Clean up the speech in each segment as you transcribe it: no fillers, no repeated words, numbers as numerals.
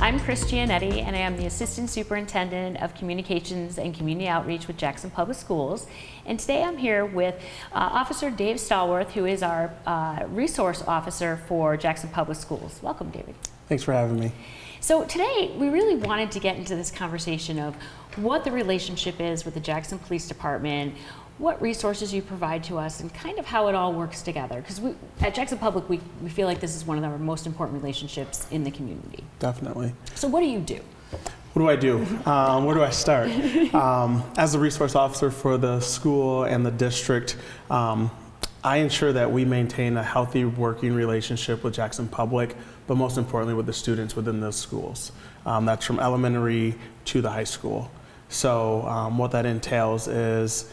I'm Chris Gianetti, and I am the Assistant Superintendent of Communications and Community Outreach with Jackson Public Schools. And today I'm here with Officer Dave Stallworth, who is our Resource Officer for Jackson Public Schools. Welcome, David. Thanks for having me. So today we really wanted to get into this conversation of what the relationship is with the Jackson Police Department, what resources you provide to us, and kind of how it all works together. Because at Jackson Public, we feel like this is one of our most important relationships in the community. Definitely. So what do you do? What do I do? Where do I start? As the resource officer for the school and the district, I ensure that we maintain a healthy working relationship with Jackson Public, but most importantly with the students within those schools. That's from elementary to the high school. So what that entails is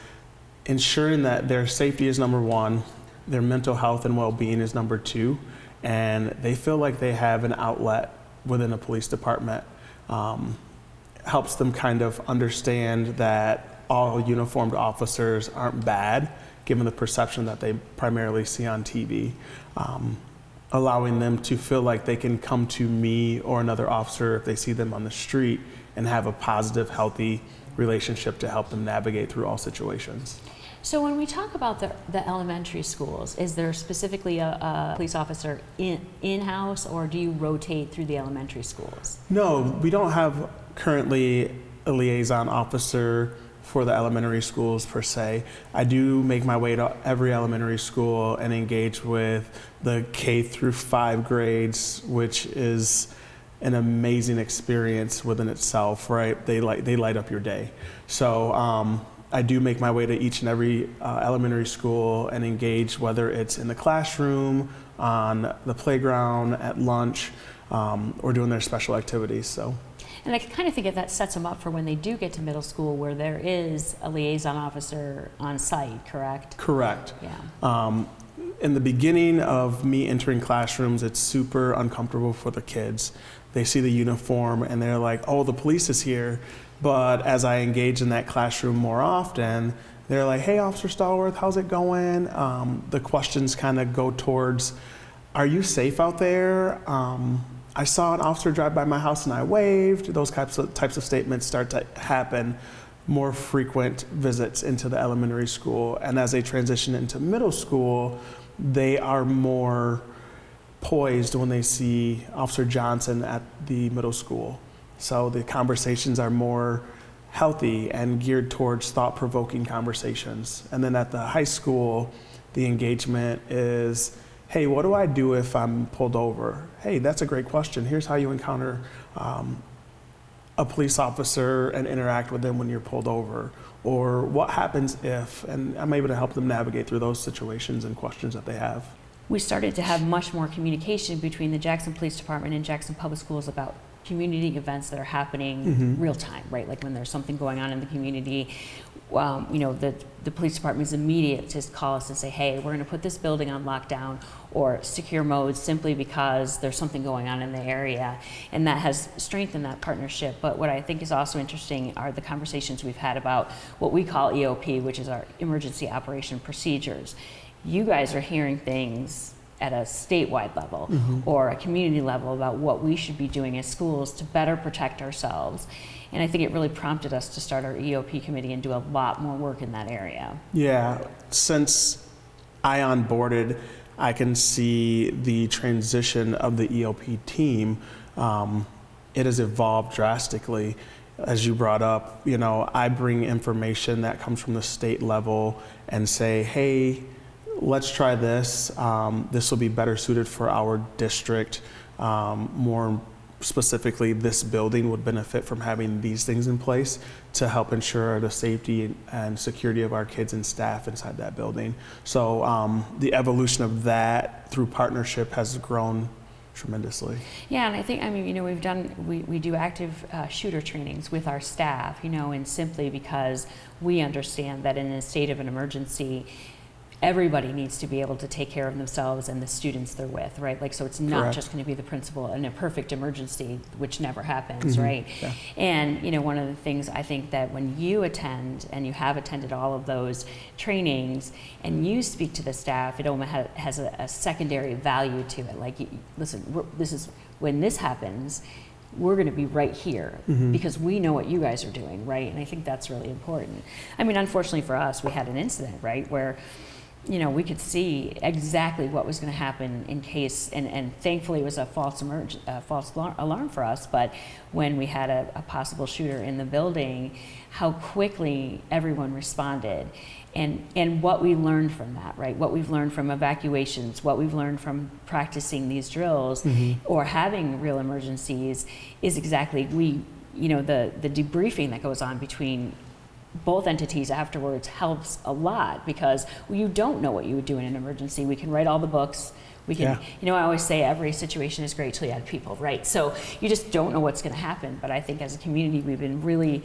ensuring that their safety is number one, their mental health and well-being is number two, and they feel like they have an outlet within a police department. Helps them kind of understand that all uniformed officers aren't bad, given the perception that they primarily see on TV. Allowing them to feel like they can come to me or another officer if they see them on the street and have a positive, healthy relationship to help them navigate through all situations. So when we talk about the elementary schools, is there specifically a police officer in-house, or do you rotate through the elementary schools? No, we don't have currently a liaison officer for the elementary schools per se. I do make my way to every elementary school and engage with the K through 5 grades, which is an amazing experience within itself, right? They light up your day. So I do make my way to each and every elementary school and engage, whether it's in the classroom, on the playground, at lunch, or doing their special activities. So. And I kind of think that sets them up for when they do get to middle school, where there is a liaison officer on site, correct? Correct. Yeah. In the beginning of me entering classrooms, it's super uncomfortable for the kids. They see the uniform and they're like, oh, the police is here. But as I engage in that classroom more often, they're like, hey, Officer Stallworth, how's it going? The questions kind of go towards, are you safe out there? I saw an officer drive by my house and I waved. Those types of statements start to happen, more frequent visits into the elementary school. And as they transition into middle school, they are more poised when they see Officer Johnson at the middle school. So the conversations are more healthy and geared towards thought-provoking conversations. And then at the high school, the engagement is, hey, what do I do if I'm pulled over? Hey, that's a great question. Here's how you encounter a police officer and interact with them when you're pulled over. Or what happens if, and I'm able to help them navigate through those situations and questions that they have. We started to have much more communication between the Jackson Police Department and Jackson Public Schools about community events that are happening real time, right? Like when there's something going on in the community, the police department is immediate to call us and say, hey, we're going to put this building on lockdown or secure mode simply because there's something going on in the area. And that has strengthened that partnership. But what I think is also interesting are the conversations we've had about what we call EOP, which is our emergency operation procedures. You guys are hearing things at a statewide level or a community level about what we should be doing as schools to better protect ourselves. And I think it really prompted us to start our EOP committee and do a lot more work in that area. Yeah, since I onboarded, I can see the transition of the EOP team. It has evolved drastically. As you brought up, I bring information that comes from the state level and say, hey, let's try this. This will be better suited for our district. More specifically, this building would benefit from having these things in place to help ensure the safety and security of our kids and staff inside that building. So the evolution of that through partnership has grown tremendously. Yeah, and I think, we do active shooter trainings with our staff, and simply because we understand that in a state of an emergency, everybody needs to be able to take care of themselves and the students they're with, right? Like, so it's not Correct. just going to be the principal in a perfect emergency, which never happens, right? Yeah. And, you know, one of the things I think that when you attend, and you have attended all of those trainings, and you speak to the staff, it almost has a secondary value to it. Like, listen, this is, when this happens, we're going to be right here because we know what you guys are doing, right? And I think that's really important. I mean, unfortunately for us, we had an incident, right, where, you know, we could see exactly what was going to happen in case, and thankfully it was a false alarm for us, but when we had a possible shooter in the building, how quickly everyone responded. And what we learned from that, right? What we've learned from evacuations, what we've learned from practicing these drills or having real emergencies is exactly, the debriefing that goes on between both entities afterwards helps a lot, because you don't know what you would do in an emergency. We can write all the books. We can, I always say every situation is great till you add people, right? So you just don't know what's going to happen. But I think as a community, we've been really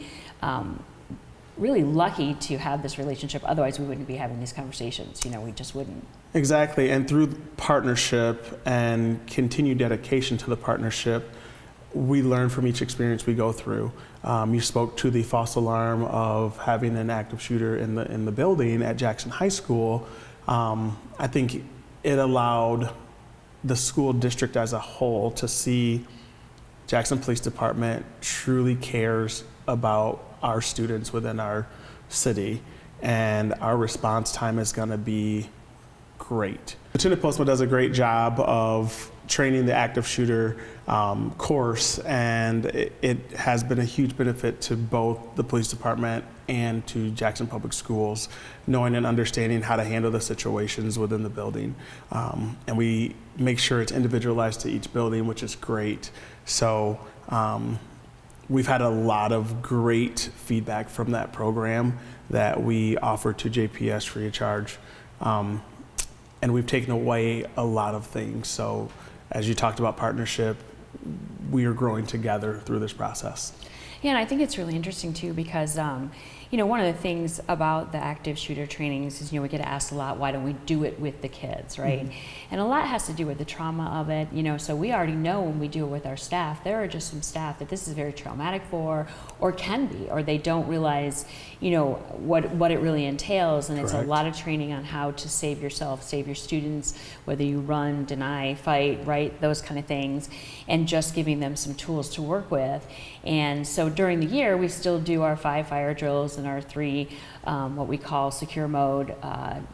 lucky to have this relationship. Otherwise, we wouldn't be having these conversations. We just wouldn't. Exactly. And through partnership and continued dedication to the partnership, we learn from each experience we go through. You spoke to the false alarm of having an active shooter in the building at Jackson High School. I think it allowed the school district as a whole to see Jackson Police Department truly cares about our students within our city, and our response time is going to be great. Lieutenant Postma does a great job of training the active shooter course, and it has been a huge benefit to both the police department and to Jackson Public Schools, knowing and understanding how to handle the situations within the building. And we make sure it's individualized to each building, which is great. So we've had a lot of great feedback from that program that we offer to JPS free of charge. And we've taken away a lot of things. So as you talked about partnership, we are growing together through this process. Yeah, and I think it's really interesting too, because one of the things about the active shooter trainings is, we get asked a lot, why don't we do it with the kids, right? And a lot has to do with the trauma of it, so we already know when we do it with our staff, there are just some staff that this is very traumatic for, or can be, or they don't realize, what it really entails. And it's a lot of training on how to save yourself, save your students, whether you run, deny, fight, right? Those kind of things, and just giving them some tools to work with. And so during the year, we still do our 5 fire drills and our 3 what we call secure mode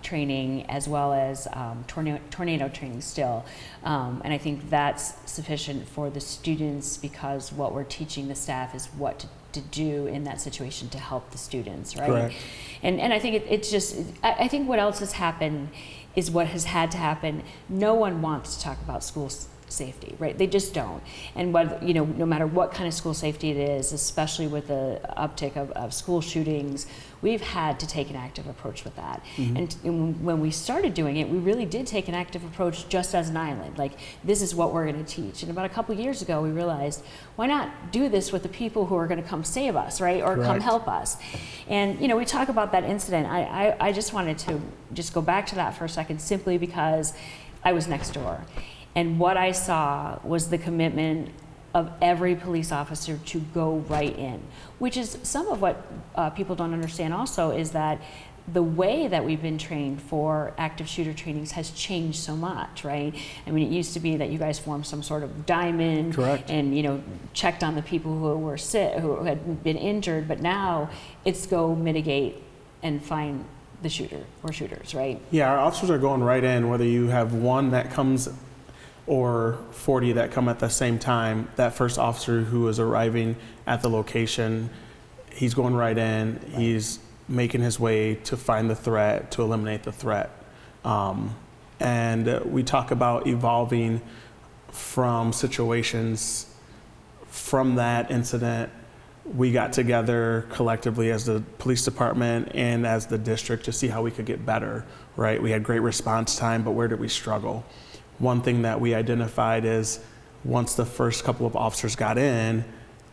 training, as well as tornado training still. And I think that's sufficient for the students, because what we're teaching the staff is what to do in that situation to help the students, right? Correct. And I think it's just, I think what else has happened is what has had to happen. No one wants to talk about school safety, right? They just don't. And what, no matter what kind of school safety it is, especially with the uptick of school shootings, we've had to take an active approach with that. And when we started doing it, we really did take an active approach just as an island. Like, this is what we're going to teach. And about a couple years ago, we realized, why not do this with the people who are going to come save us, right? Or come help us. And, we talk about that incident. I just wanted to just go back to that for a second, simply because I was next door. And what I saw was the commitment of every police officer to go right in, which is some of what people don't understand also, is that the way that we've been trained for active shooter trainings has changed so much, right? I mean, it used to be that you guys formed some sort of diamond and, checked on the people who were sick, who had been injured, but now it's go mitigate and find the shooter or shooters, right? Yeah, our officers are going right in, whether you have one that comes or 40 that come at the same time. That first officer who is arriving at the location, he's going right in. He's making his way to find the threat, to eliminate the threat. And we talk about evolving from situations. From that incident, we got together collectively as the police department and as the district to see how we could get better, right? We had great response time, but where did we struggle? One thing that we identified is, once the first couple of officers got in,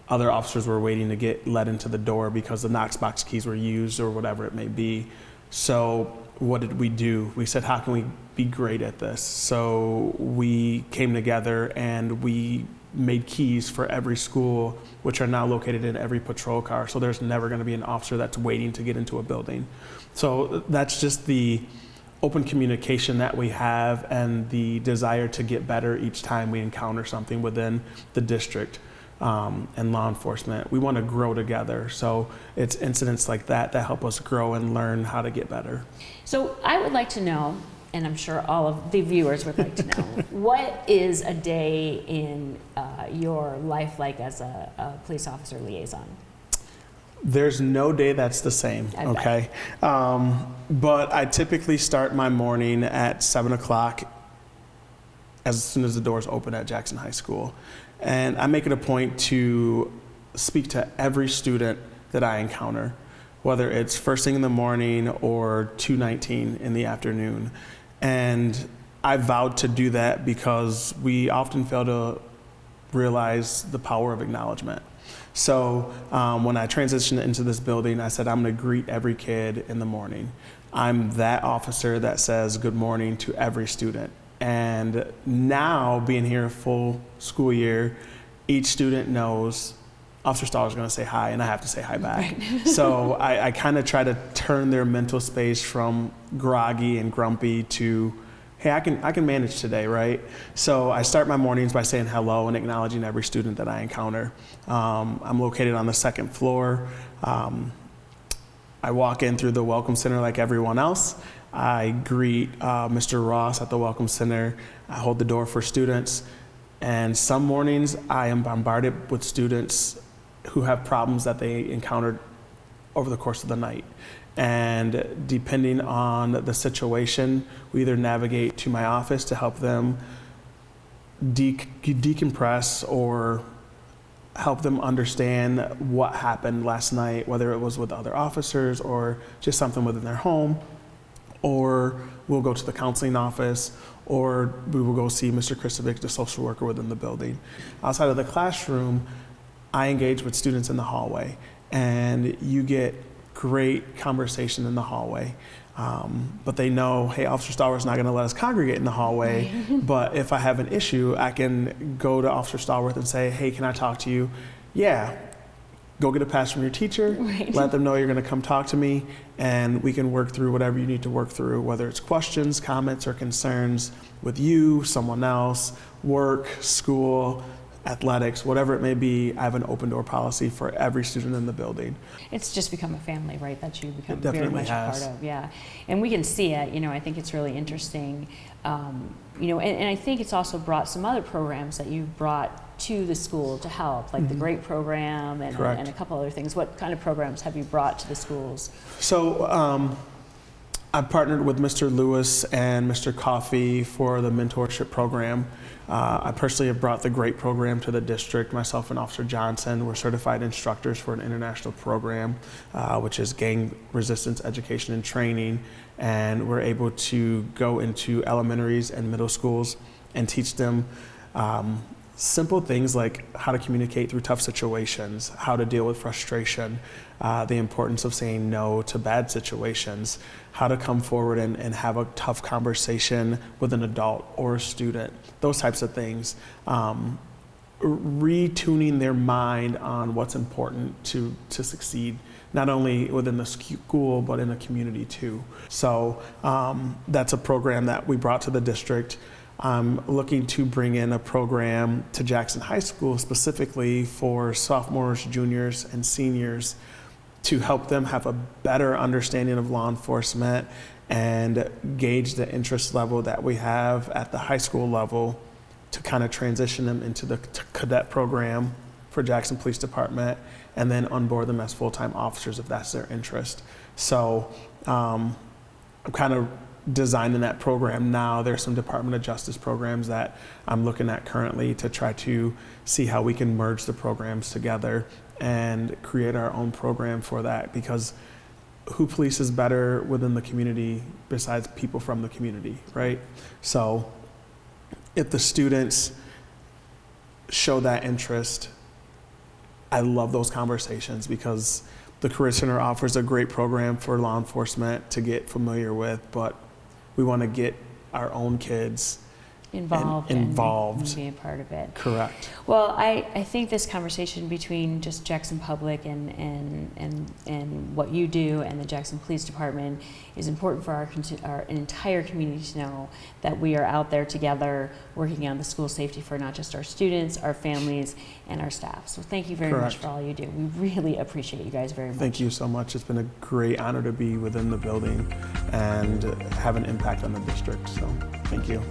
other officers were waiting to get let into the door because the Knox box keys were used or whatever it may be. So what did we do? We said, how can we be great at this? So we came together and we made keys for every school, which are now located in every patrol car. So there's never going to be an officer that's waiting to get into a building. So that's just the open communication that we have and the desire to get better each time we encounter something within the district and law enforcement. We want to grow together. So it's incidents like that that help us grow and learn how to get better. So I would like to know, and I'm sure all of the viewers would like to know, what is a day in your life like as a police officer liaison? There's no day that's the same, okay? But I typically start my morning at 7 o'clock as soon as the doors open at Jackson High School. And I make it a point to speak to every student that I encounter, whether it's first thing in the morning or 2:19 in the afternoon. And I vowed to do that because we often fail to realize the power of acknowledgement. So when I transitioned into this building, I said, I'm going to greet every kid in the morning. I'm that officer that says good morning to every student. And now, being here a full school year, each student knows Officer Stallworth is going to say hi, and I have to say hi back. Right. So I kind of try to turn their mental space from groggy and grumpy to, hey, I can manage today, right? So I start my mornings by saying hello and acknowledging every student that I encounter. I'm located on the second floor. I walk in through the Welcome Center like everyone else. I greet Mr. Ross at the Welcome Center. I hold the door for students. And some mornings I am bombarded with students who have problems that they encountered over the course of the night. And depending on the situation, we either navigate to my office to help them decompress or help them understand what happened last night, whether it was with other officers or just something within their home. Or we'll go to the counseling office, or we will go see Mr. Kristovic, the social worker within the building. Outside of the classroom, I engage with students in the hallway, and you get great conversation in the hallway. But they know, hey, Officer Stallworth's not gonna let us congregate in the hallway, but if I have an issue, I can go to Officer Stallworth and say, hey, can I talk to you? Yeah. Go get a pass from your teacher, right. Let them know you're going to come talk to me, and we can work through whatever you need to work through, whether it's questions, comments, or concerns with you, someone else, work, school, athletics, whatever it may be. I have an open door policy for every student in the building. It's just become a family, right, that you become very much a part of, yeah. And we can see it, I think it's really interesting, and I think it's also brought some other programs that you've brought to the school to help, like the GREAT program and a couple other things. What kind of programs have you brought to the schools? So I've partnered with Mr. Lewis and Mr. Coffey for the mentorship program. I personally have brought the GREAT program to the district. Myself and Officer Johnson were certified instructors for an international program, which is gang resistance education and training. And we're able to go into elementaries and middle schools and teach them simple things like how to communicate through tough situations, how to deal with frustration, the importance of saying no to bad situations, how to come forward and have a tough conversation with an adult or a student, those types of things. Retuning their mind on what's important to succeed, not only within the school, but in the community too. So that's a program that we brought to the district. I'm looking to bring in a program to Jackson High School specifically for sophomores, juniors, and seniors to help them have a better understanding of law enforcement and gauge the interest level that we have at the high school level to kind of transition them into the cadet program for Jackson Police Department and then onboard them as full-time officers if that's their interest. So I'm kind of designing that program now. There's some Department of Justice programs that I'm looking at currently to try to see how we can merge the programs together and create our own program for that, because who polices better within the community besides people from the community, right? So if the students show that interest, I love those conversations because the Career Center offers a great program for law enforcement to get familiar with, but we want to get our own kids involved and be a part of it. Correct. Well, I think this conversation between just Jackson Public and what you do and the Jackson Police Department is important for our entire community to know that we are out there together working on the school safety for not just our students, our families, and our staff. So thank you very much for all you do. We really appreciate you guys very much. Thank you so much. It's been a great honor to be within the building and have an impact on the district. So thank you.